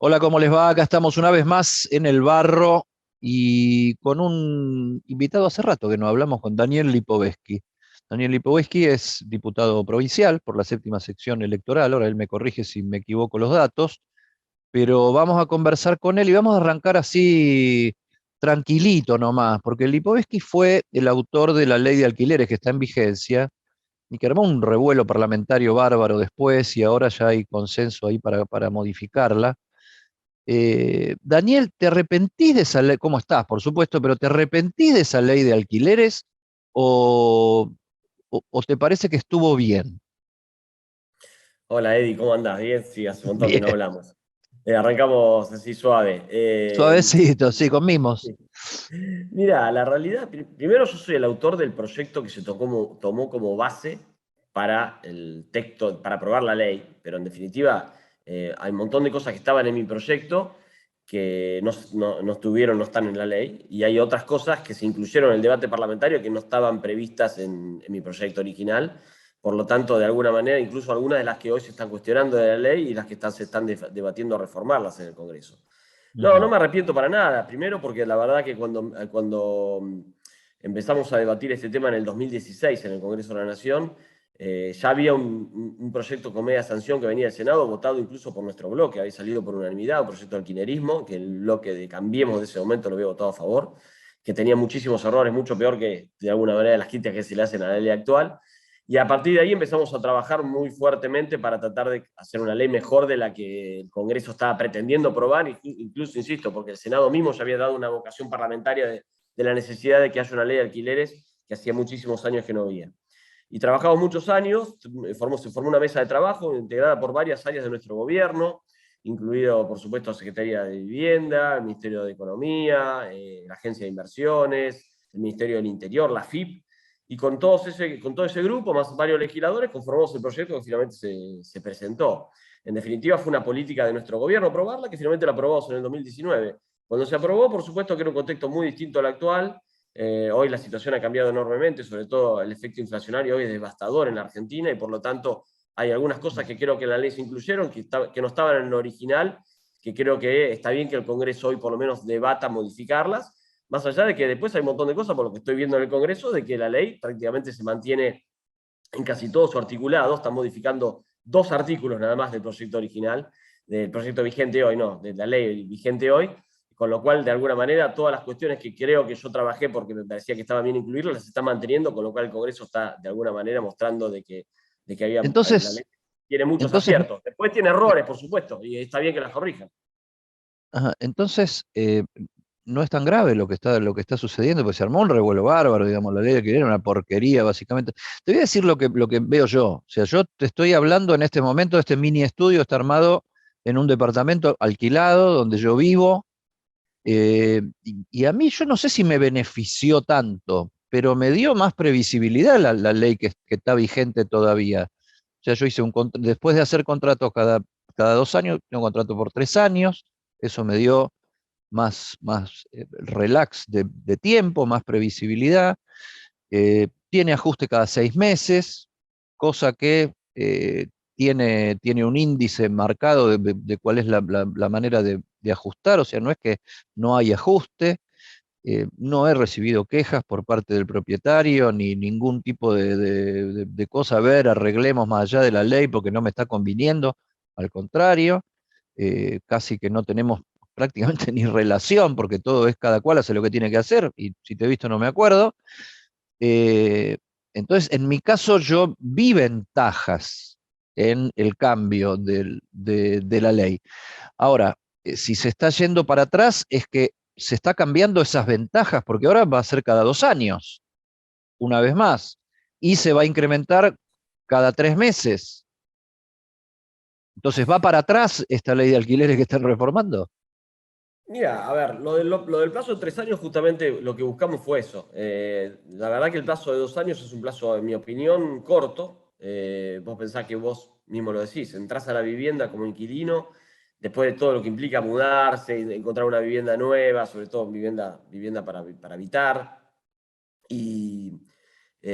Hola, ¿cómo les va? Acá estamos una vez más en el barro y con un invitado hace rato que no hablamos con Daniel Lipovetsky. Daniel Lipovetsky es diputado provincial por la séptima sección electoral. Ahora él me corrige si me equivoco los datos, pero vamos a conversar con él y vamos a arrancar así tranquilito nomás, porque Lipovetsky fue el autor de la ley de alquileres que está en vigencia y que armó un revuelo parlamentario bárbaro después y ahora ya hay consenso ahí para modificarla. Daniel, ¿te arrepentís de esa ley? ¿Cómo estás, por supuesto? Pero ¿te arrepentís de esa ley de alquileres o, o te parece que estuvo bien? Hola Eddie, ¿cómo andás? Bien, sí, hace un montón que Bien, no hablamos. Arrancamos así suave. suavecito, sí, con mimos. Mira, la realidad, primero yo soy el autor del proyecto que se tomó como base para el texto, para aprobar la ley, pero en definitiva hay un montón de cosas que estaban en mi proyecto que no estuvieron, no están en la ley, y hay otras cosas que se incluyeron en el debate parlamentario que no estaban previstas en mi proyecto original. Por lo tanto, de alguna manera, incluso algunas de las que hoy se están cuestionando de la ley y las que se están debatiendo reformarlas en el Congreso. No, no Ujú. me arrepiento para nada. Primero porque la verdad que cuando empezamos a debatir este tema en el 2016 en el Congreso de la Nación, ya había un proyecto con media sanción que venía del Senado, votado incluso por nuestro bloque, había salido por unanimidad, un proyecto de alquilerismo, que el bloque de Cambiemos de ese momento lo había votado a favor, que tenía muchísimos errores, mucho peor que de alguna manera las críticas que se le hacen a la ley actual. Y a partir de ahí empezamos a trabajar muy fuertemente para tratar de hacer una ley mejor de la que el Congreso estaba pretendiendo aprobar, incluso, insisto, porque el Senado mismo ya había dado una vocación parlamentaria de la necesidad de que haya una ley de alquileres que hacía muchísimos años que no había. Y trabajamos muchos años, se formó una mesa de trabajo integrada por varias áreas de nuestro gobierno, incluido, por supuesto, la Secretaría de Vivienda, el Ministerio de Economía, la Agencia de Inversiones, el Ministerio del Interior, la FIP, y con todo ese grupo, más varios legisladores, conformamos el proyecto que finalmente se presentó. En definitiva, fue una política de nuestro gobierno aprobarla, que finalmente la aprobamos en el 2019. Cuando se aprobó, por supuesto que era un contexto muy distinto al actual. Hoy la situación ha cambiado enormemente, sobre todo el efecto inflacionario hoy es devastador en la Argentina y por lo tanto hay algunas cosas que creo que en la ley se incluyeron, que no estaban en el original, que creo que está bien que el Congreso hoy por lo menos debata modificarlas, más allá de que después hay un montón de cosas, por lo que estoy viendo en el Congreso, de que la ley prácticamente se mantiene en casi todo su articulado, están modificando dos artículos nada más del proyecto original, del proyecto vigente hoy, no, de la ley vigente hoy, con lo cual de alguna manera todas las cuestiones que creo que yo trabajé porque me parecía que estaba bien incluirlas, las está manteniendo, con lo cual el Congreso está de alguna manera mostrando de que la ley Entonces, tiene muchos entonces, aciertos. Después tiene errores, por supuesto, y está bien que las corrijan. ajá, entonces no es tan grave lo que está sucediendo, porque se armó un revuelo bárbaro, digamos, la ley de alquiler era una porquería, básicamente. Te voy a decir lo que veo yo. O sea, yo te estoy hablando en este momento, este mini estudio está armado en un departamento alquilado donde yo vivo. Y a mí yo no sé si me benefició tanto, pero me dio más previsibilidad la ley que está vigente todavía. O sea, yo hice después de hacer contratos cada 2 años, tengo un contrato por 3 años, eso me dio más relax de tiempo, más previsibilidad. Tiene ajuste cada 6 meses, cosa que tiene un índice marcado de cuál es la manera de ajustar, o sea, no es que no hay ajuste. No he recibido quejas por parte del propietario ni ningún tipo de cosa, a ver, arreglemos más allá de la ley porque no me está conviniendo, al contrario. Casi que no tenemos prácticamente ni relación porque todo es cada cual hace lo que tiene que hacer y si te he visto no me acuerdo. Eh, entonces, en mi caso, yo vi ventajas en el cambio de la ley. Ahora, si se está yendo para atrás, es que se está cambiando esas ventajas, porque ahora va a ser cada 2 años, una vez más, y se va a incrementar cada 3 meses. Entonces, ¿va para atrás esta ley de alquileres que están reformando? Mira, a ver, lo del plazo de 3 años, justamente lo que buscamos fue eso. La verdad que el plazo de 2 años es un plazo, en mi opinión, corto. Vos pensás que vos mismo lo decís, entrás a la vivienda como inquilino, después de todo lo que implica mudarse, encontrar una vivienda nueva, sobre todo vivienda para habitar. Y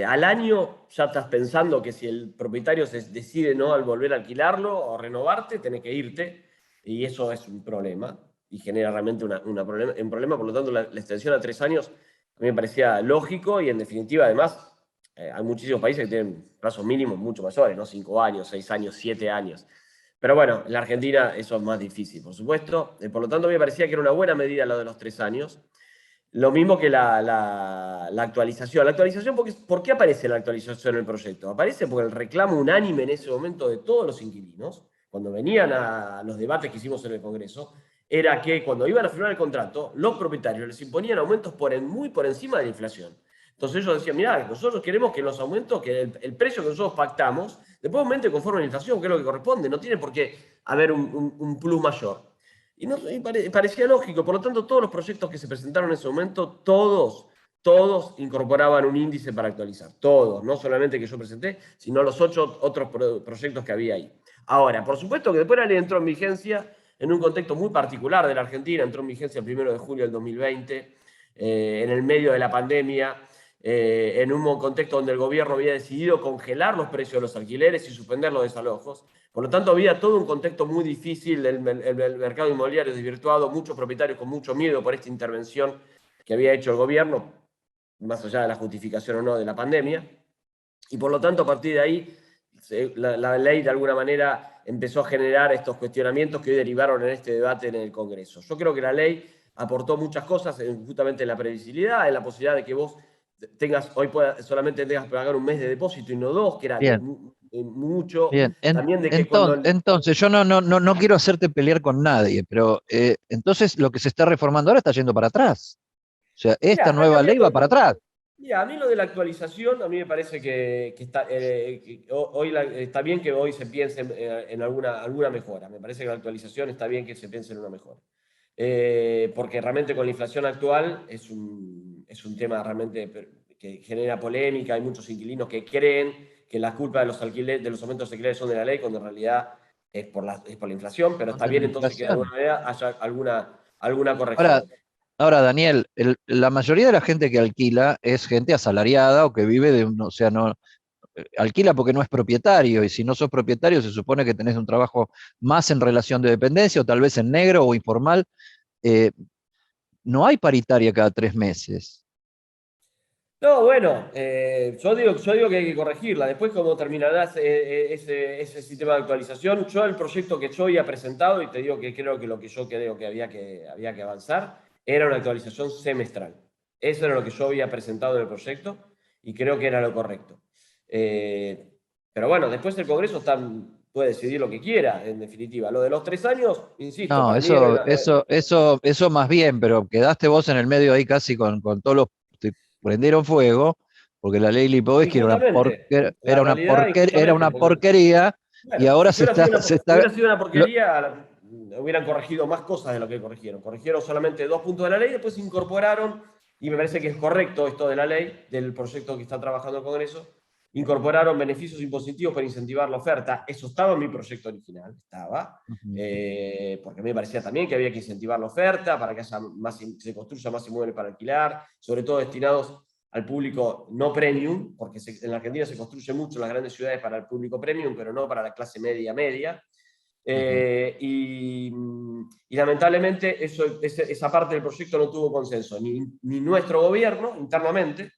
al año ya estás pensando que si el propietario decide no al volver a alquilarlo o renovarte, tenés que irte. y eso es un problema, y genera realmente un problema, por lo tanto la extensión a 3 años a mí me parecía lógico, y en definitiva además hay muchísimos países que tienen plazos mínimos mucho mayores, ¿no? 5 años, 6 años, 7 años. Pero bueno, en la Argentina eso es más difícil, por supuesto. Por lo tanto, a mí me parecía que era una buena medida lo de los 3 años. Lo mismo que la actualización. La actualización, ¿por qué aparece la actualización en el proyecto? Aparece porque el reclamo unánime en ese momento de todos los inquilinos, cuando venían a los debates que hicimos en el Congreso, era que cuando iban a firmar el contrato, los propietarios les imponían aumentos muy por encima de la inflación. Entonces ellos decían, mirá, nosotros queremos que los aumentos, que el precio que nosotros pactamos, después aumente conforme a la inflación, que es lo que corresponde, no tiene por qué haber un plus mayor. Y, no, parecía lógico, por lo tanto todos los proyectos que se presentaron en ese momento, todos incorporaban un índice para actualizar, todos, no solamente que yo presenté, sino los 8 otros proyectos que había ahí. Ahora, por supuesto que después la ley entró en vigencia en un contexto muy particular de la Argentina, entró en vigencia el 1 de julio del 2020, en el medio de la pandemia, en un contexto donde el gobierno había decidido congelar los precios de los alquileres y suspender los desalojos. Por lo tanto, había todo un contexto muy difícil, el mercado inmobiliario desvirtuado, muchos propietarios con mucho miedo por esta intervención que había hecho el gobierno, más allá de la justificación o no de la pandemia. Y por lo tanto, a partir de ahí, la ley de alguna manera empezó a generar estos cuestionamientos que hoy derivaron en este debate en el Congreso. Yo creo que la ley aportó muchas cosas, justamente en la previsibilidad, en la posibilidad de que vos solamente tengas que pagar un mes de depósito y no 2, que era Bien, mucho. bien. También de que cuando... Entonces, yo no quiero hacerte pelear con nadie, pero entonces lo que se está reformando ahora está yendo para atrás. O sea, Mira, esta está nueva ley cambiando. va para atrás. Mira, a mí lo de la actualización, a mí me parece que está, que hoy está bien que hoy se piense en alguna mejora. Me parece que la actualización está bien que se piense en una mejora. Porque realmente con la inflación actual es un tema realmente que genera polémica. Hay muchos inquilinos que creen que la culpa de los alquileres, de los aumentos de alquileres son de la ley, cuando en realidad es por la inflación, pero Son está de la bien entonces que de alguna inflación. manera haya alguna Ahora, corrección. ahora Daniel, la mayoría de la gente que alquila es gente asalariada o que vive o sea, no alquila porque no es propietario, y si no sos propietario se supone que tenés un trabajo más en relación de dependencia, o tal vez en negro o informal. Eh, no hay paritaria cada 3 meses. No, bueno, yo digo que hay que corregirla. Después, cómo terminará ese sistema de actualización, yo el proyecto que yo había presentado, y te digo que creo que lo que yo creo que había que avanzar, era una actualización semestral. Eso era lo que yo había presentado en el proyecto, y creo que era lo correcto. Pero bueno, después el Congreso puede decidir lo que quiera, en definitiva. Lo de los 3 años, insisto, No, para mí era eso más bien, pero quedaste vos en el medio ahí casi con todos los, te prendieron fuego, porque la ley Lipovetsky injustamente. La realidad, era injustamente, una porque porquería, y bueno, ahora si hubiera sido una, se si está, hubiera sido una lo- porquería, hubieran corregido más cosas de lo que corrigieron. Corrigieron solamente 2 puntos de la ley, después incorporaron, y me parece que es correcto esto de la ley, del proyecto que está trabajando el Congreso, incorporaron beneficios impositivos para incentivar la oferta. Eso estaba en mi proyecto original, Ujú. porque a mí me parecía también que había que incentivar la oferta para que se construya más inmuebles para alquilar, sobre todo destinados al público no premium, porque en la Argentina se construye mucho en las grandes ciudades para el público premium, pero no para la clase media. Ujú. Y lamentablemente esa parte del proyecto no tuvo consenso, ni nuestro gobierno internamente,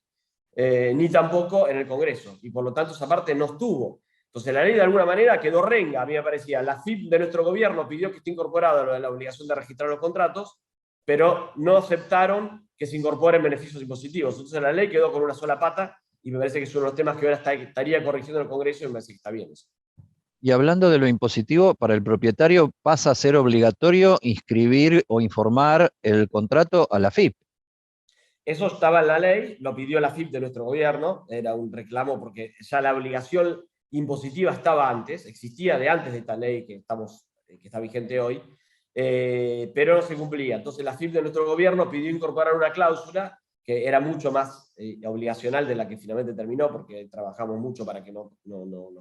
ni tampoco en el Congreso. Y por lo tanto esa parte no estuvo. Entonces la ley de alguna manera quedó renga, a mí me parecía. La FIP de nuestro gobierno pidió que esté incorporada la obligación de registrar los contratos, pero no aceptaron que se incorporen beneficios impositivos. Entonces la ley quedó con una sola pata, y me parece que es uno de los temas que ahora estaría corrigiendo el Congreso, y me parece que está bien eso. Y hablando de lo impositivo, para el propietario pasa a ser obligatorio inscribir o informar el contrato a la FIP. Eso estaba en la ley, lo pidió la FIP de nuestro gobierno, era un reclamo porque ya la obligación impositiva estaba antes, existía de antes de esta ley que está vigente hoy, pero no se cumplía. Entonces la FIP de nuestro gobierno pidió incorporar una cláusula que era mucho más obligacional de la que finalmente terminó, porque trabajamos mucho para que no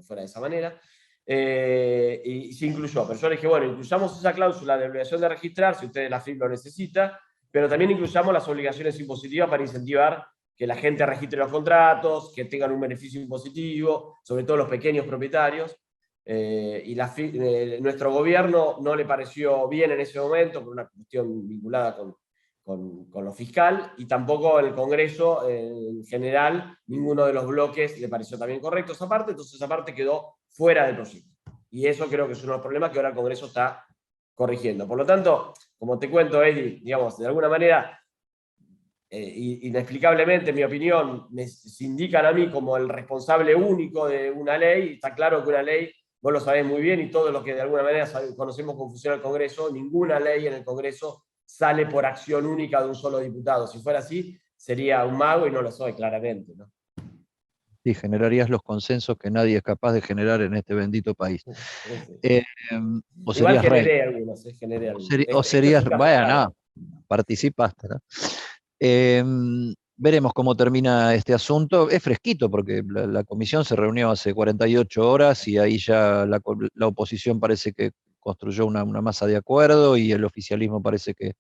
fuera de esa manera, y se incluyó. Pero yo le dije, bueno, incluyamos esa cláusula de obligación de registrar, si ustedes la FIP lo necesita, pero también incluyamos las obligaciones impositivas para incentivar que la gente registre los contratos, que tengan un beneficio impositivo, sobre todo los pequeños propietarios. nuestro gobierno no le pareció bien en ese momento por una cuestión vinculada con lo fiscal, y tampoco en el Congreso en general ninguno de los bloques le pareció también correcto esa parte, entonces esa parte quedó fuera del proyecto. Y eso creo que es uno de los problemas que ahora el Congreso está corrigiendo. Por lo tanto, como te cuento, Eddie, digamos, de alguna manera, inexplicablemente, en mi opinión, se indican a mí como el responsable único de una ley. Está claro que una ley, vos lo sabés muy bien, y todos los que de alguna manera conocemos cómo funciona el Congreso, ninguna ley en el Congreso sale por acción única de un solo diputado. Si fuera así, sería un mago, y no lo soy, claramente, ¿no? Y generarías los consensos que nadie es capaz de generar en este bendito país. Sí. O Igual serías rey, generé algunos, generé algunos. o Este es serías, un caso vaya, raro. no, participaste, ¿no? Eh, Veremos cómo termina este asunto. Es fresquito porque la comisión se reunió hace 48 horas y ahí ya la oposición parece que construyó una masa de acuerdo y el oficialismo parece que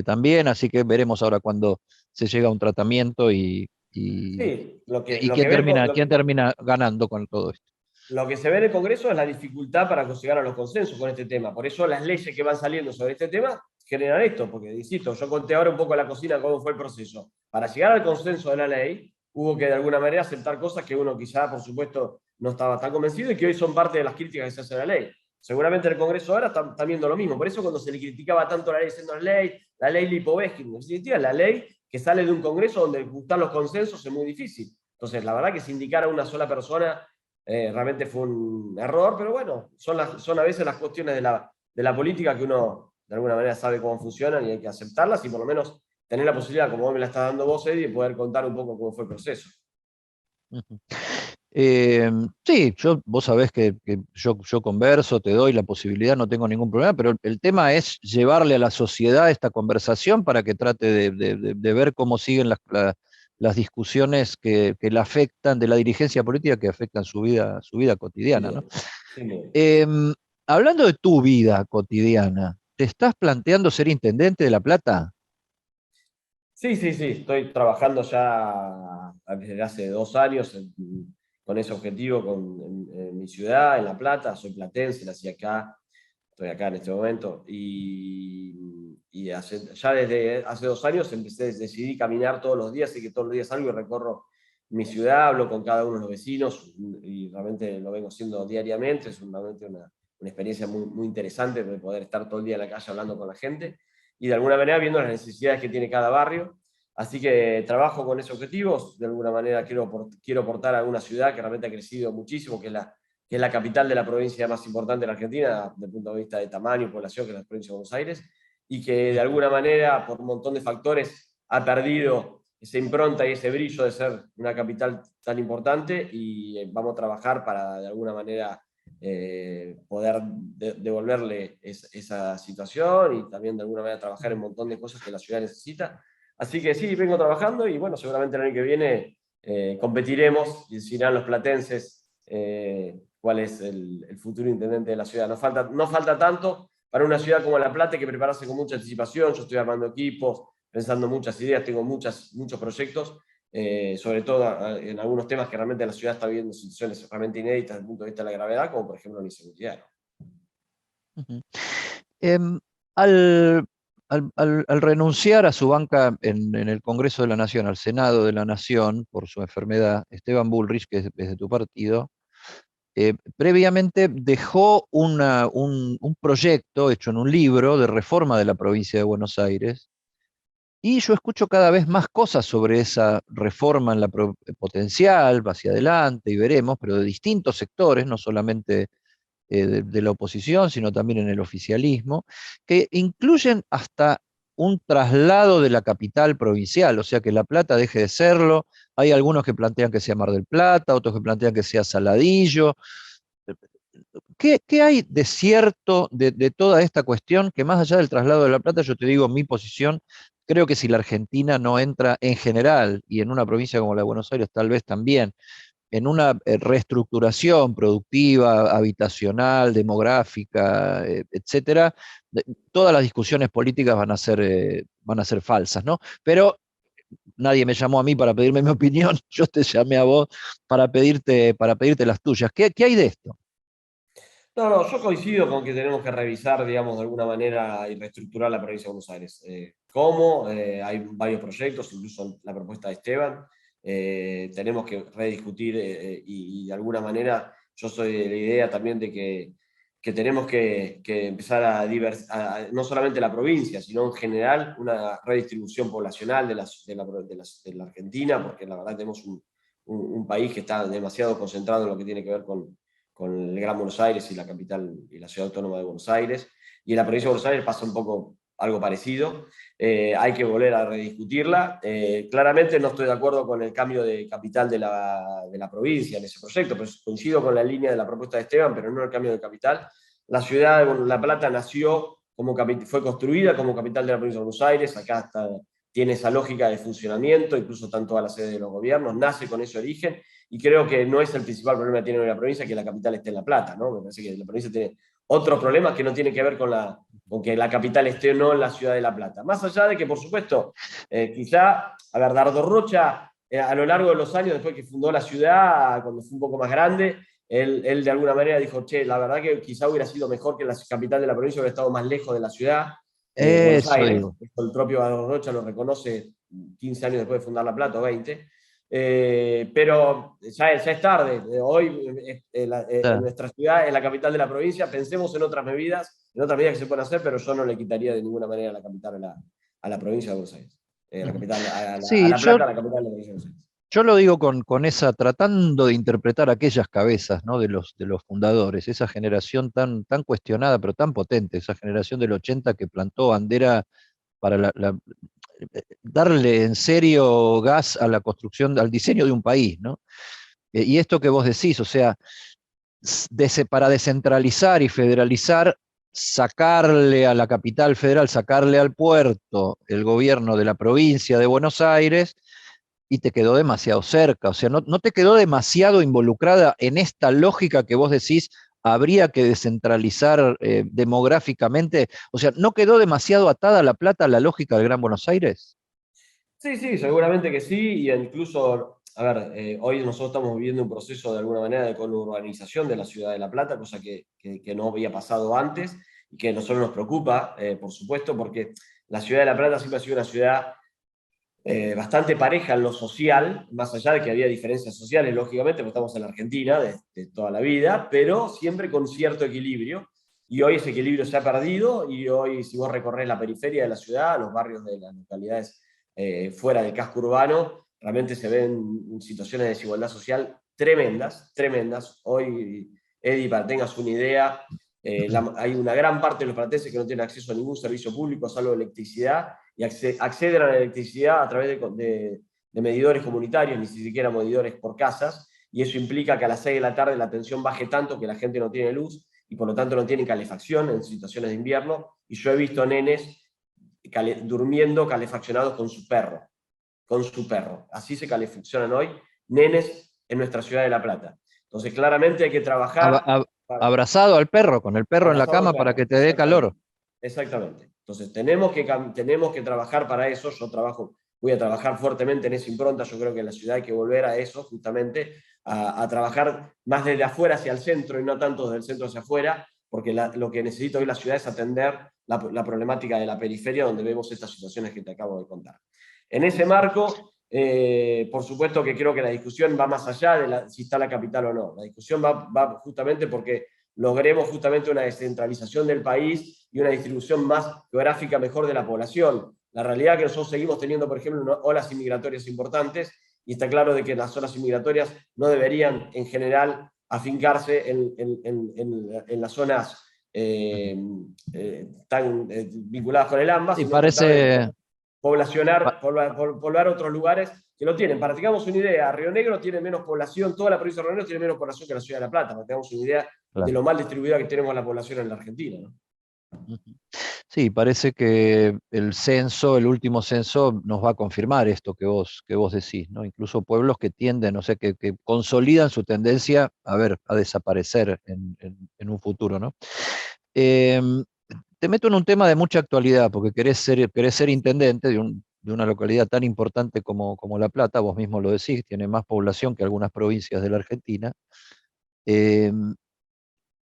también, así que veremos ahora cuando se llega a un tratamiento Sí, y quién termina ganando con todo esto. lo que se ve en el Congreso es la dificultad para llegar a los consensos con este tema. Por eso las leyes que van saliendo sobre este tema generan esto, porque, insisto, yo conté ahora un poco en la cocina cómo fue el proceso. Para llegar al consenso de la ley, hubo que de alguna manera aceptar cosas que uno quizá, por supuesto, no estaba tan convencido y que hoy son parte de las críticas que se hacen a la ley. Seguramente el Congreso ahora está viendo lo mismo. Por eso cuando se le criticaba tanto la ley diciendo la ley Lipovetsky, en definitiva, la ley que sale de un Congreso donde buscar los consensos es muy difícil. Entonces, la verdad que si indicara a una sola persona realmente fue un error, pero bueno, son a veces las cuestiones de la política que uno de alguna manera sabe cómo funcionan y hay que aceptarlas, y por lo menos tener la posibilidad, como me la está dando vos, Eddie, de poder contar un poco cómo fue el proceso. Sí, vos sabés que yo converso, te doy la posibilidad, no tengo ningún problema, pero el tema es llevarle a la sociedad esta conversación para que trate de ver cómo siguen las discusiones que la afectan, de la dirigencia política que afectan su vida cotidiana, ¿no? Bien, genial. Hablando de tu vida cotidiana, ¿te estás planteando ser intendente de La Plata? Sí, sí, sí, estoy trabajando ya desde hace 2 años con ese objetivo en mi ciudad, en La Plata. Soy platense, nací acá, estoy acá en este momento, y ya desde hace 2 años decidí caminar todos los días, así que todos los días salgo y recorro mi ciudad, hablo con cada uno de los vecinos, y realmente lo vengo haciendo diariamente. Es realmente una experiencia muy, muy interesante de poder estar todo el día en la calle hablando con la gente y de alguna manera viendo las necesidades que tiene cada barrio. Así que trabajo con esos objetivos. De alguna manera quiero aportar a una ciudad que realmente ha crecido muchísimo, que es la capital de la provincia más importante de la Argentina, desde el punto de vista de tamaño y población, que es la provincia de Buenos Aires, y que de alguna manera, por un montón de factores, ha perdido esa impronta y ese brillo de ser una capital tan importante, y vamos a trabajar para, de alguna manera, poder devolverle esa situación, y también de alguna manera trabajar en un montón de cosas que la ciudad necesita. Así que sí, vengo trabajando, y bueno, seguramente el año que viene competiremos y decidirán los platenses cuál es el futuro intendente de la ciudad. No falta tanto para una ciudad como La Plata, que prepararse con mucha anticipación. Yo estoy armando equipos, pensando muchas ideas, tengo muchos proyectos, sobre todo en algunos temas que realmente la ciudad está viviendo situaciones realmente inéditas desde el punto de vista de la gravedad, como por ejemplo la inseguridad. Ujú. Em, al, al renunciar a su banca en el Congreso de la Nación, al Senado de la Nación, por su enfermedad, Esteban Bullrich, que es de tu partido, previamente dejó un proyecto hecho en un libro de reforma de la provincia de Buenos Aires, y yo escucho cada vez más cosas sobre esa reforma en la potencial, hacia adelante, y veremos, pero de distintos sectores, no solamente de la oposición, sino también en el oficialismo, que incluyen hasta un traslado de la capital provincial, o sea, que La Plata deje de serlo. Hay algunos que plantean que sea Mar del Plata, otros que plantean que sea Saladillo. ¿Qué hay de cierto de toda esta cuestión? Que más allá del traslado de La Plata, yo te digo mi posición, creo que si la Argentina no entra en general, y en una provincia como la de Buenos Aires tal vez también, en una reestructuración productiva, habitacional, demográfica, etcétera, todas las discusiones políticas van a ser falsas, ¿no? Pero nadie me llamó a mí para pedirme mi opinión, yo te llamé a vos para pedirte las tuyas. ¿Qué hay de esto? No, no, yo coincido con que tenemos que revisar, digamos, de alguna manera y reestructurar la provincia de Buenos Aires. ¿Cómo? Hay varios proyectos, incluso la propuesta de Esteban. Tenemos que rediscutir y de alguna manera yo soy de la idea también de que tenemos que empezar no solamente la provincia, sino en general una redistribución poblacional de la Argentina, porque la verdad tenemos un país que está demasiado concentrado en lo que tiene que ver con el Gran Buenos Aires y la capital y la ciudad autónoma de Buenos Aires. Y en la provincia de Buenos Aires pasa un poco algo parecido. Hay que volver a rediscutirla. Claramente no estoy de acuerdo con el cambio de capital de la provincia en ese proyecto, pero coincido con la línea de la propuesta de Esteban, pero no el cambio de capital. La ciudad de La Plata nació fue construida como capital de la provincia de Buenos Aires, acá tiene esa lógica de funcionamiento, incluso tanto a la sede de los gobiernos, nace con ese origen, y creo que no es el principal problema que tiene la provincia que la capital esté en La Plata, ¿no? Me parece que la provincia tiene otros problemas que no tienen que ver con que la capital esté o no en la ciudad de La Plata. Más allá de que, por supuesto, quizá, a ver, Dardo Rocha, a lo largo de los años, después que fundó la ciudad, cuando fue un poco más grande, él de alguna manera dijo, che, la verdad que quizá hubiera sido mejor que la capital de la provincia hubiera estado más lejos de la ciudad, Buenos Eso Aires. digo. El propio Dardo Rocha lo reconoce 15 años después de fundar La Plata, o 20. Pero ya es tarde. Hoy en Está. nuestra ciudad, en la capital de la provincia, pensemos en otras medidas que se pueden hacer, pero yo no le quitaría de ninguna manera la capital a la provincia de Buenos Aires. La Ujú. capital, a Sí, La Plata, a la capital de la provincia de Buenos Aires. yo lo digo con esa, tratando de interpretar aquellas cabezas, ¿no? De los fundadores, esa generación tan cuestionada, pero tan potente, esa generación del 80 que plantó bandera para darle en serio gas a la construcción, al diseño de un país, ¿no? Y esto que vos decís, o sea, para descentralizar y federalizar, sacarle a la capital federal, sacarle al puerto el gobierno de la provincia de Buenos Aires, y te quedó demasiado cerca, o sea, no te quedó demasiado involucrada en esta lógica que vos decís, habría que descentralizar demográficamente, o sea, no quedó demasiado atada La Plata a la lógica del Gran Buenos Aires. Sí, sí, seguramente que sí, y incluso, a ver, hoy nosotros estamos viviendo un proceso de alguna manera de conurbanización de la ciudad de La Plata, cosa que no había pasado antes y que a nosotros nos preocupa, por supuesto, porque la ciudad de La Plata siempre ha sido una ciudad bastante pareja en lo social, más allá de que había diferencias sociales, lógicamente, porque estamos en la Argentina de toda la vida, pero siempre con cierto equilibrio. Y hoy ese equilibrio se ha perdido y hoy si vos recorres la periferia de la ciudad, los barrios de las localidades fuera del casco urbano, realmente se ven situaciones de desigualdad social tremendas, tremendas. Hoy, Eddie, para que tengas una idea, hay una gran parte de los platenses que no tienen acceso a ningún servicio público, salvo electricidad, y acceden a la electricidad a través de medidores comunitarios, ni siquiera medidores por casas, y eso implica que a las 6 de la tarde la tensión baje tanto que la gente no tiene luz y por lo tanto no tienen calefacción en situaciones de invierno, y yo he visto nenes durmiendo calefaccionados con su perro. Así se calefaccionan hoy nenes en nuestra ciudad de La Plata. Entonces, claramente hay que Ab- trabajar ab- para, Abrazado al perro, con el perro en la abrazado al cama para perro, que te dé calor. exactamente. Exactamente. Entonces, tenemos que trabajar para eso. Voy a trabajar fuertemente en esa impronta. Yo creo que en la ciudad hay que volver a eso, justamente, a trabajar más desde afuera hacia el centro y no tanto desde el centro hacia afuera, porque lo que necesita hoy la ciudad es atender la problemática de la periferia, donde vemos estas situaciones que te acabo de contar. En ese marco, por supuesto que creo que la discusión va más allá de si está la capital o no. La discusión va justamente porque logremos justamente una descentralización del país y una distribución más geográfica mejor de la población. La realidad es que nosotros seguimos teniendo, por ejemplo, olas inmigratorias importantes, y está claro de que las olas inmigratorias no deberían, en general, afincarse en las zonas tan vinculadas con el AMBA, Y sino tratar de parece, poblar otros lugares que lo tienen. Para que tengamos una idea, Río Negro tiene menos población, toda la provincia de Río Negro tiene menos población que la ciudad de La Plata, para que tengamos una idea de claro. lo mal distribuida que tenemos la población en la Argentina, ¿no? Sí, parece que el censo, el último censo, nos va a confirmar esto que vos decís, ¿no? Incluso pueblos que tienden, o sea, que consolidan su tendencia a ver, a desaparecer en un futuro, ¿no? Em, Te meto en un tema de mucha actualidad, porque querés ser intendente de una localidad tan importante como La Plata, vos mismo lo decís, tiene más población que algunas provincias de la Argentina. Em,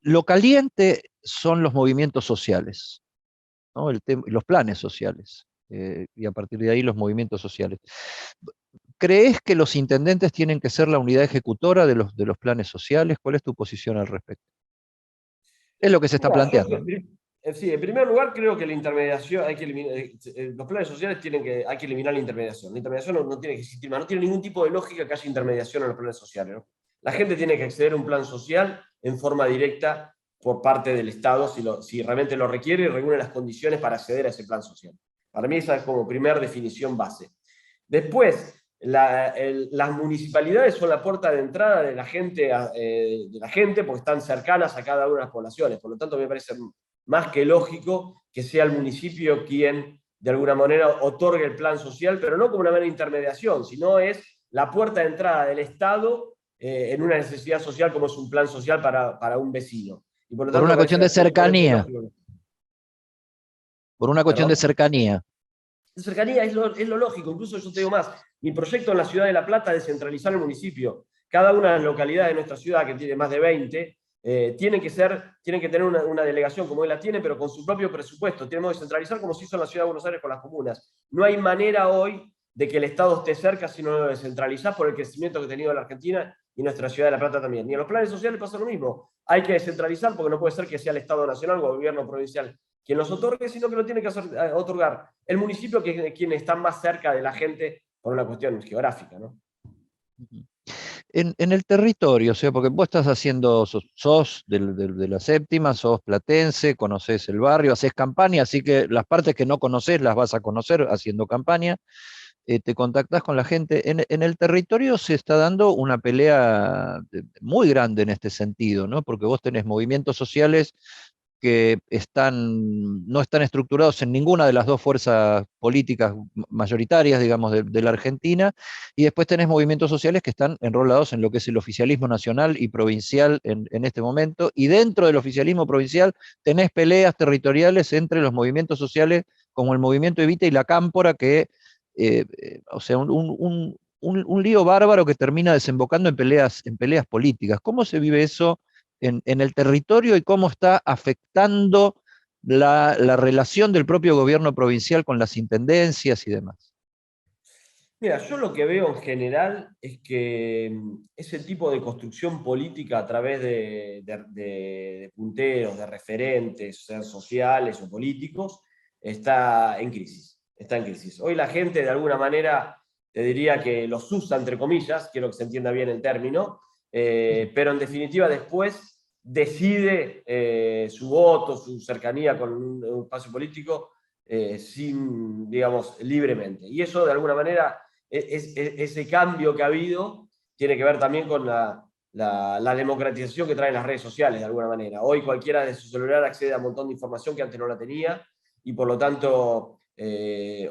lo caliente son los movimientos sociales, ¿no? Los planes sociales, y a partir de ahí los movimientos sociales. ¿Crees que los intendentes tienen que ser la unidad ejecutora de los planes sociales? ¿Cuál es tu posición al respecto? Es lo que se está Mira, planteando, ¿no? sí, en primer lugar creo que la intermediación, hay que eliminar, los planes sociales hay que eliminar la intermediación. La intermediación no tiene que existir más, no tiene ningún tipo de lógica que haya intermediación en los planes sociales, ¿no? La gente tiene que acceder a un plan social en forma directa por parte del Estado si realmente lo requiere y reúne las condiciones para acceder a ese plan social. Para mí esa es como primera definición base. Después, las municipalidades son la puerta de entrada de la gente porque están cercanas a cada una de las poblaciones. Por lo tanto, me parece más que lógico que sea el municipio quien, de alguna manera, otorgue el plan social, pero no como una mera intermediación, sino es la puerta de entrada del Estado en una necesidad social como es un plan social para un vecino. Y por lo Por tanto, me una parece cuestión de absolutamente cercanía, lógico. por una cuestión de ¿Perdón? cercanía. La cercanía es lo lógico, incluso yo te digo más, mi proyecto en la ciudad de La Plata es descentralizar el municipio. Cada una de las localidades de nuestra ciudad, que tiene más de 20, tienen que tener una delegación como él la tiene, pero con su propio presupuesto. Tenemos que descentralizar como se hizo en la ciudad de Buenos Aires con las comunas. No hay manera hoy de que el Estado esté cerca si no lo descentralizás por el crecimiento que ha tenido la Argentina y nuestra ciudad de La Plata también. Y en los planes sociales pasa lo mismo. Hay que descentralizar porque no puede ser que sea el Estado nacional o el gobierno provincial quien los otorgue, sino que lo tiene que otorgar el municipio, que es quien está más cerca de la gente por una cuestión geográfica, ¿no? En el territorio, o sea, porque vos estás haciendo, sos de la séptima, sos platense, conocés el barrio, haces campaña, así que las partes que no conocés las vas a conocer haciendo campaña, te contactás con la gente. En el territorio se está dando una pelea muy grande en este sentido, ¿no? Porque vos tenés movimientos sociales que no están estructurados en ninguna de las dos fuerzas políticas mayoritarias, digamos, de la Argentina, y después tenés movimientos sociales que están enrolados en lo que es el oficialismo nacional y provincial en este momento, y dentro del oficialismo provincial tenés peleas territoriales entre los movimientos sociales como el movimiento Evita y la Cámpora, o sea, un lío bárbaro que termina desembocando en peleas políticas. ¿Cómo se vive eso en el territorio y cómo está afectando la relación del propio gobierno provincial con las intendencias y demás? Mira, yo lo que veo en general es que ese tipo de construcción política a través de punteros, de referentes, sean sociales o políticos, está en crisis. Está en crisis. Hoy la gente, de alguna manera, te diría que los usa, entre comillas, quiero que se entienda bien el término, pero en definitiva después decide su voto, su cercanía con un espacio político sin, digamos, libremente. Y eso, de alguna manera, ese cambio que ha habido tiene que ver también con la democratización que traen las redes sociales, de alguna manera. Hoy cualquiera de su celular accede a un montón de información que antes no la tenía y por lo tanto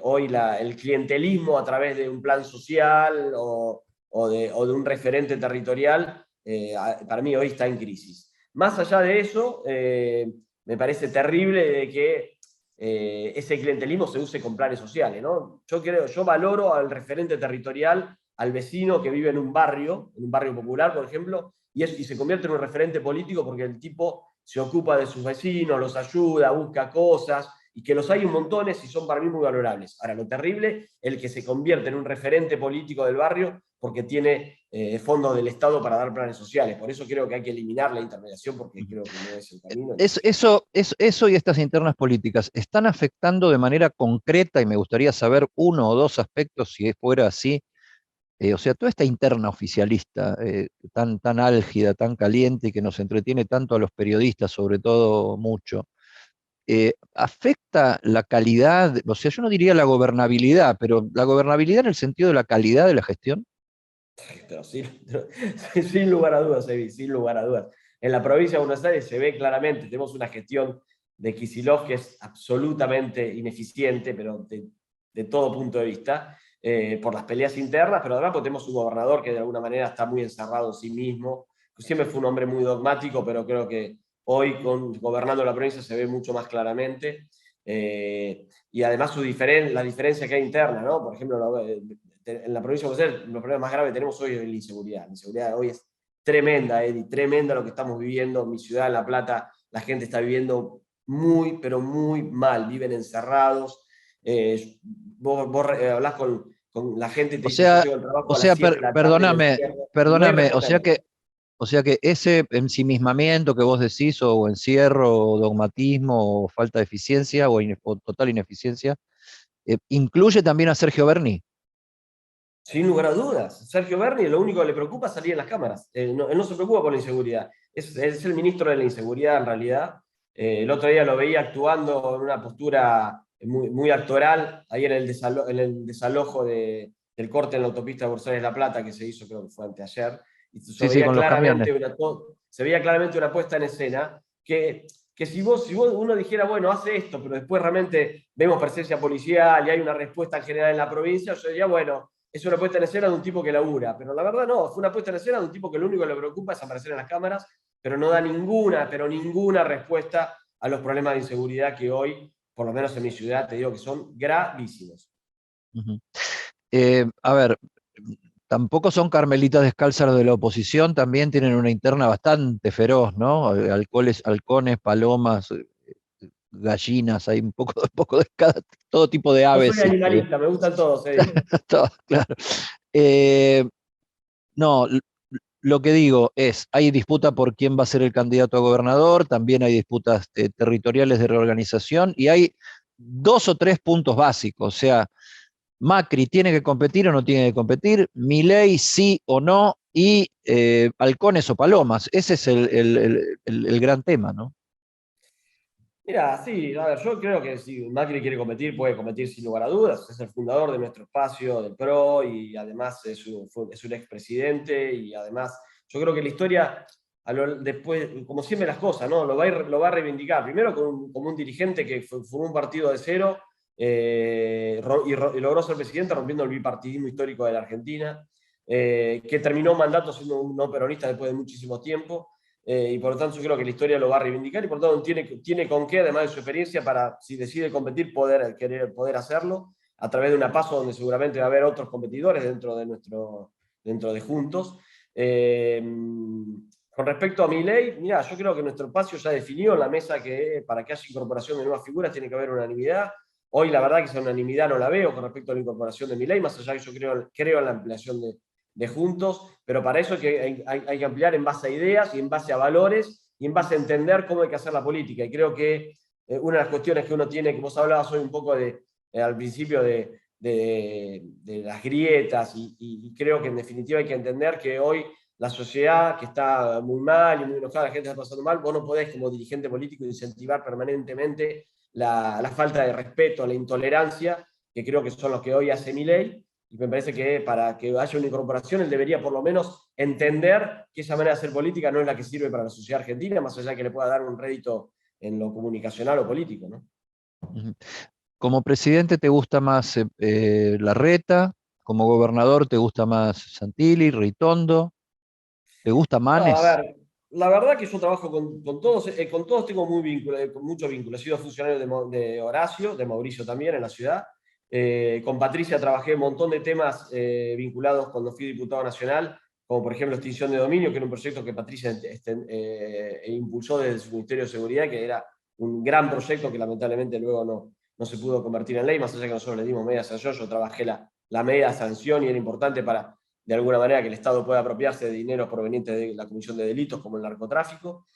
hoy el clientelismo a través de un plan social o de un referente territorial, para mí hoy está en crisis. Más allá de eso, me parece terrible de que ese clientelismo se use con planes sociales, ¿no? Yo valoro al referente territorial, al vecino que vive en un barrio popular, por ejemplo, y se convierte en un referente político porque el tipo se ocupa de sus vecinos, los ayuda, busca cosas, y que los hay un montones y son para mí muy valorables. Ahora, lo terrible, el que se convierte en un referente político del barrio porque tiene fondos del Estado para dar planes sociales. Por eso creo que hay que eliminar la intermediación porque creo que no es el camino. Eso y estas internas políticas están afectando de manera concreta, y me gustaría saber uno o dos aspectos si fuera así. O sea, toda esta interna oficialista, tan álgida, tan caliente y que nos entretiene tanto a los periodistas, sobre todo mucho, afecta la calidad, o sea, yo no diría la gobernabilidad, pero la gobernabilidad en el sentido de la calidad de la gestión. Pero sin lugar a dudas, Evi, sin lugar a dudas. En la provincia de Buenos Aires se ve claramente, tenemos una gestión de Kicillof que es absolutamente ineficiente, pero de todo punto de vista, por las peleas internas, pero además porque tenemos un gobernador que de alguna manera está muy encerrado en sí mismo. Siempre fue un hombre muy dogmático, pero creo que hoy gobernando la provincia se ve mucho más claramente. Y además la diferencia que hay interna, ¿no? Por ejemplo, en la provincia de Buenos Aires, los problemas más graves que tenemos hoy es la inseguridad. La inseguridad hoy es tremenda, Eddie, tremenda lo que estamos viviendo. En mi ciudad, en La Plata, la gente está viviendo muy, pero muy mal. Viven encerrados. Hablás con la gente y te O dice, yo sea, llego al trabajo a las 7 de la tarde y me perdóname, encierro. Y no hay perdóname, respuesta a nada. o sea que ese ensimismamiento que vos decís, o encierro, o dogmatismo, o falta de eficiencia, o total ineficiencia, incluye también a Sergio Berni. Sin lugar a dudas. Sergio Berni lo único que le preocupa es salir en las cámaras. Él no se preocupa por la inseguridad. Es el ministro de la inseguridad en realidad. El otro día lo veía actuando en una postura muy actoral, ahí en el desalojo del corte en la autopista de Buenos Aires-La Plata, que se hizo, creo que fue anteayer. Y Sí, sí, con los camiones. se veía claramente una puesta en escena que si uno dijera, bueno, hace esto, pero después realmente vemos presencia policial y hay una respuesta en general en la provincia, yo diría, bueno, es una puesta en escena de un tipo que labura, pero la verdad no, fue una puesta en escena de un tipo que lo único que le preocupa es aparecer en las cámaras, pero no da ninguna, pero ninguna respuesta a los problemas de inseguridad que hoy, por lo menos en mi ciudad, te digo que son gravísimos. Ujú. A ver, tampoco son carmelitas descalzas de la oposición, también tienen una interna bastante feroz, ¿no? Halcones, palomas, gallinas, hay un poco, un poco de todo tipo de Yo aves. soy animalista, me gustan todos, Eddie. Claro. Eh, no, lo que digo es, hay disputa por quién va a ser el candidato a gobernador, también hay disputas territoriales de reorganización y hay dos o tres puntos básicos, o sea, Macri tiene que competir o no tiene que competir, Milei sí o no, y halcones o palomas. Ese es el gran tema, ¿no? Mira, sí, a ver, yo creo que si Macri quiere competir, puede competir sin lugar a dudas. Es el fundador de nuestro espacio, del PRO, y además es un expresidente, y además yo creo que la historia, después, como siempre las cosas, ¿no? Lo va a reivindicar. Primero como un dirigente que formó un partido de cero y logró ser presidente rompiendo el bipartidismo histórico de la Argentina, que terminó un mandato siendo un no peronista después de muchísimo tiempo. Y por lo tanto yo creo que la historia lo va a reivindicar y por lo tanto tiene con qué, además de su experiencia, para si decide competir, poder hacerlo a través de una PASO donde seguramente va a haber otros competidores dentro de Juntos. Con respecto a mi ley, mira, yo creo que nuestro espacio ya definió en la mesa que para que haya incorporación de nuevas figuras tiene que haber unanimidad. Hoy la verdad que esa unanimidad no la veo con respecto a la incorporación de mi ley, más allá que yo creo en la ampliación de Juntos, pero para eso hay que ampliar en base a ideas y en base a valores y en base a entender cómo hay que hacer la política. Y creo que una de las cuestiones que uno tiene, que vos hablabas hoy un poco al principio de las grietas, y creo que en definitiva hay que entender que hoy la sociedad que está muy mal y muy enojada, la gente está pasando mal, vos no podés como dirigente político incentivar permanentemente la falta de respeto, la intolerancia, que creo que son los que hoy hace Milei, y me parece que para que haya una incorporación, él debería por lo menos entender que esa manera de hacer política no es la que sirve para la sociedad argentina, más allá de que le pueda dar un rédito en lo comunicacional o político, ¿no? Como presidente te gusta más Larreta, como gobernador te gusta más Santilli, Ritondo, te gusta No, a Manes. ver, la verdad que yo trabajo con todos tengo con mucho vínculo. He sido funcionario de Horacio, de Mauricio también en la ciudad. Con Patricia trabajé un montón de temas vinculados cuando fui diputado nacional, como por ejemplo extinción de dominio, que era un proyecto que Patricia impulsó desde su Ministerio de Seguridad, que era un gran proyecto que lamentablemente luego no se pudo convertir en ley, más allá que nosotros le dimos media sanción. Yo trabajé la media sanción y era importante para de alguna manera que el Estado pueda apropiarse de dinero proveniente de la comisión de delitos como el narcotráfico.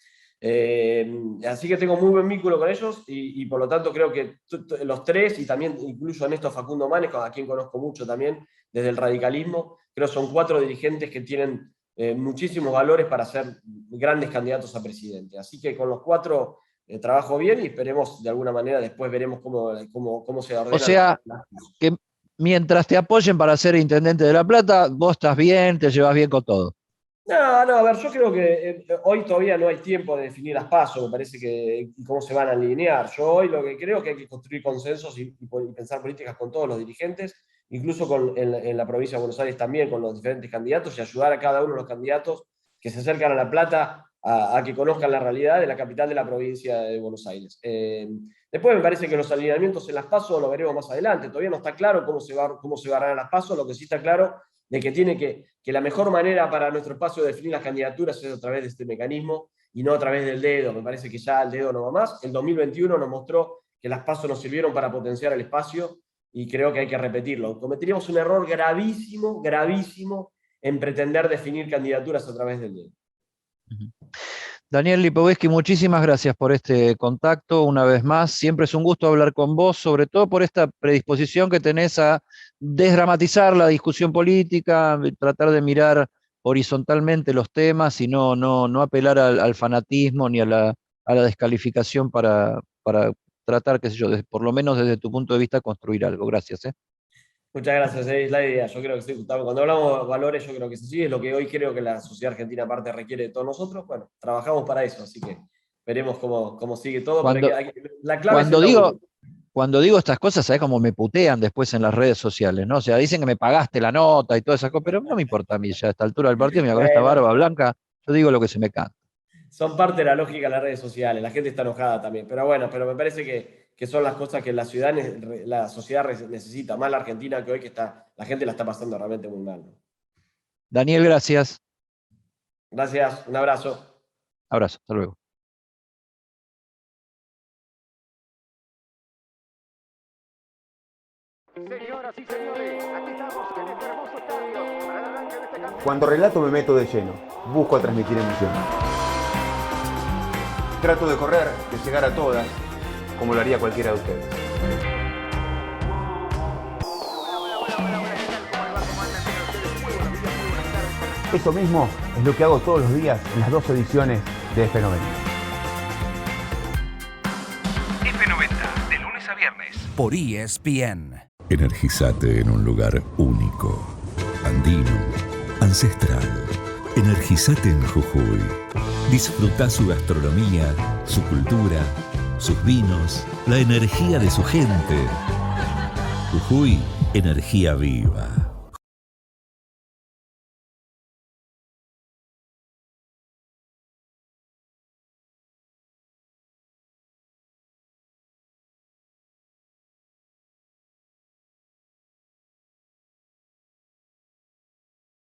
Así que tengo muy buen vínculo con ellos y por lo tanto creo que los tres, y también incluso Néstor Facundo Manes, a quien conozco mucho también desde el radicalismo, creo que son cuatro dirigentes que tienen muchísimos valores para ser grandes candidatos a presidente. Así que con los cuatro trabajo bien y esperemos de alguna manera, después veremos cómo se O ordenan sea, las cosas. que mientras te apoyen para ser intendente de La Plata, vos estás bien, te llevas bien con todo. No, a ver, yo creo que hoy todavía no hay tiempo de definir las pasos, me parece que y cómo se van a alinear. Yo hoy lo que creo que hay que construir consensos y pensar políticas con todos los dirigentes, incluso en la provincia de Buenos Aires también, con los diferentes candidatos y ayudar a cada uno de los candidatos que se acercan a La Plata a que conozcan la realidad de la capital de la provincia de Buenos Aires. Después me parece que los alineamientos en las pasos lo veremos más adelante. Todavía no está claro cómo se va a ganar las pasos, lo que sí está claro de que la mejor manera para nuestro espacio de definir las candidaturas es a través de este mecanismo y no a través del dedo. Me parece que ya el dedo no va más. El 2021 nos mostró que las PASO nos sirvieron para potenciar el espacio y creo que hay que repetirlo. Cometeríamos un error gravísimo, gravísimo, en pretender definir candidaturas a través del dedo. Daniel Lipovetsky, muchísimas gracias por este contacto una vez más. Siempre es un gusto hablar con vos, sobre todo por esta predisposición que tenés a desdramatizar la discusión política, tratar de mirar horizontalmente los temas y no apelar al fanatismo ni a la descalificación para tratar, qué sé yo, por lo menos desde tu punto de vista, construir algo. Gracias. Muchas gracias, es la idea. Yo creo que sí, cuando hablamos de valores, yo creo que sí, es lo que hoy creo que la sociedad argentina aparte requiere de todos nosotros. Bueno, trabajamos para eso, así que veremos cómo sigue todo. La clave es el laburo. Cuando digo estas cosas, ¿sabes cómo me putean después en las redes sociales? ¿No? O sea, dicen que me pagaste la nota y todas esas cosas, pero no me importa a mí ya a esta altura del partido, mira, con esta barba blanca, yo digo lo que se me canta. Son parte de la lógica de las redes sociales, la gente está enojada también, pero bueno, me parece que son las cosas que la sociedad necesita, más la Argentina que hoy, que la gente la está pasando realmente muy mal. Daniel, gracias. Gracias, un abrazo. Abrazo, hasta luego. Señoras y señores, aquí estamos en este hermoso estadio para el arranque de este campeonato. Cuando relato me meto de lleno, busco transmitir emoción. Trato de correr, de llegar a todas, como lo haría cualquiera de ustedes. Eso mismo es lo que hago todos los días en las 2 ediciones de F90. F90, de lunes a viernes, por ESPN. Energizate en un lugar único, andino, ancestral. Energizate en Jujuy. Disfruta su gastronomía, su cultura, sus vinos, la energía de su gente. Jujuy, energía viva.